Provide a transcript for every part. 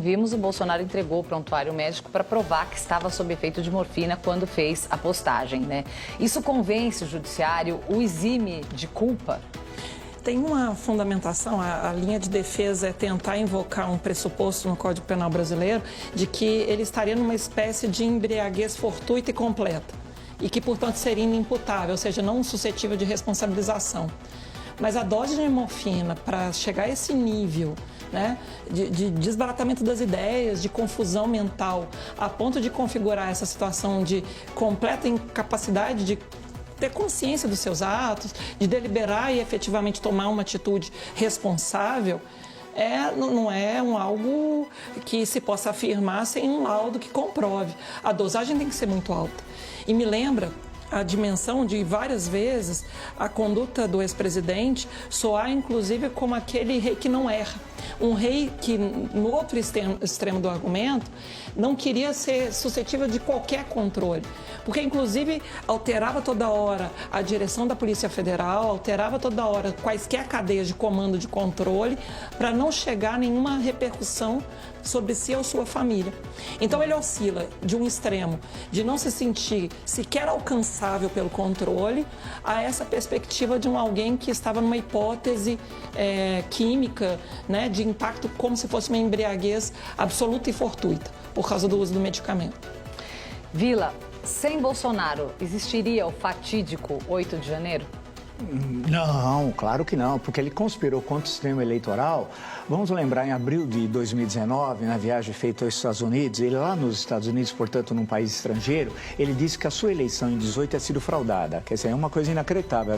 Vimos, o Bolsonaro entregou o prontuário médico para provar que estava sob efeito de morfina quando fez a postagem, né? Isso convence o judiciário, o exime de culpa? Tem uma fundamentação, a linha de defesa é tentar invocar um pressuposto no Código Penal brasileiro de que ele estaria numa espécie de embriaguez fortuita e completa e que, portanto, seria inimputável, ou seja, não suscetível de responsabilização. Mas a dose de morfina para chegar a esse nível, né, de desbaratamento das ideias, de confusão mental, a ponto de configurar essa situação de completa incapacidade de ter consciência dos seus atos, de deliberar e efetivamente tomar uma atitude responsável, não é algo que se possa afirmar sem um laudo que comprove. A dosagem tem que ser muito alta. E me lembra a dimensão de várias vezes a conduta do ex-presidente soar inclusive como aquele rei que não erra. Um rei que, no outro extremo do argumento, não queria ser suscetível de qualquer controle, porque inclusive alterava toda hora a direção da Polícia Federal, alterava toda hora quaisquer cadeias de comando de controle para não chegar a nenhuma repercussão sobre si ou sua família. Então ele oscila de um extremo de não se sentir sequer alcançável pelo controle a essa perspectiva de alguém que estava numa hipótese química, né, de impacto como se fosse uma embriaguez absoluta e fortuita por causa do uso do medicamento. Vila, sem Bolsonaro, existiria o fatídico 8 de janeiro? Não, claro que não, porque ele conspirou contra o sistema eleitoral. Vamos lembrar, em abril de 2019, na viagem feita aos Estados Unidos, ele lá nos Estados Unidos, portanto, num país estrangeiro, ele disse que a sua eleição em 18 tinha sido fraudada. Quer dizer, é uma coisa inacreditável.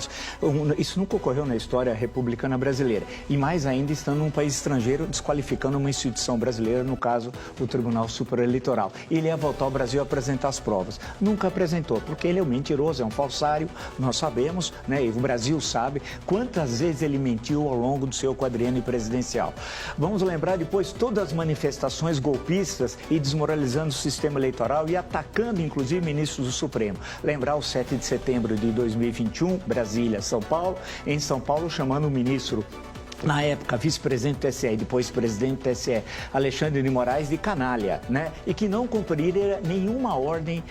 Isso nunca ocorreu na história republicana brasileira. E mais ainda, estando num país estrangeiro, desqualificando uma instituição brasileira, no caso, o Tribunal Superior Eleitoral. Ele ia voltar ao Brasil a apresentar as provas. Nunca apresentou, porque ele é um mentiroso, é um falsário, nós sabemos, né? E o Brasil sabe quantas vezes ele mentiu ao longo do seu quadriênio presidencial. Vamos lembrar depois todas as manifestações golpistas e desmoralizando o sistema eleitoral e atacando, inclusive, ministros do Supremo. Lembrar o 7 de setembro de 2021, Brasília, São Paulo, em São Paulo chamando o ministro, na época, vice-presidente do TSE e depois presidente do TSE, Alexandre de Moraes, de canalha, né? E que não cumpriria nenhuma ordem,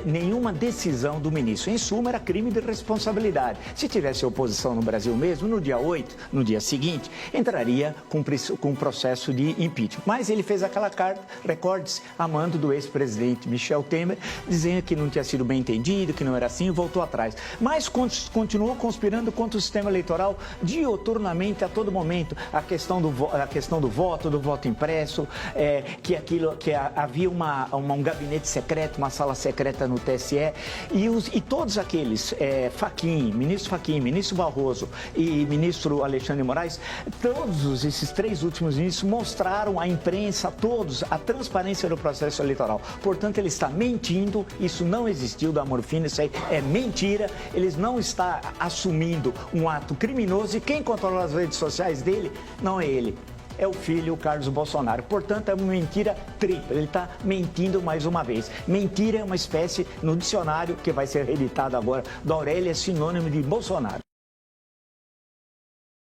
nenhuma decisão do ministro. Em suma, era crime de responsabilidade. Se tivesse oposição no Brasil mesmo, no dia 8, no dia seguinte, entraria com processo de impeachment. Mas ele fez aquela carta, recorde-se, a mando do ex-presidente Michel Temer, dizendo que não tinha sido bem entendido, que não era assim, e voltou atrás. Mas continuou conspirando contra o sistema eleitoral dioturnamente a todo momento, a questão do voto impresso, que havia um gabinete secreto, uma sala secreta no TSE, e todos aqueles, ministro Fachin, ministro Barroso e ministro Alexandre de Moraes, todos esses três últimos ministros mostraram à imprensa, a todos, a transparência do processo eleitoral. Portanto, ele está mentindo, isso não existiu da morfina, isso aí é mentira, eles não estão assumindo um ato criminoso e quem controla as redes sociais dele não é ele, é o filho, o Carlos Bolsonaro. Portanto, é uma mentira tripla, ele está mentindo mais uma vez. Mentira é uma espécie, no dicionário que vai ser reeditado agora, da Aurélia, é sinônimo de Bolsonaro.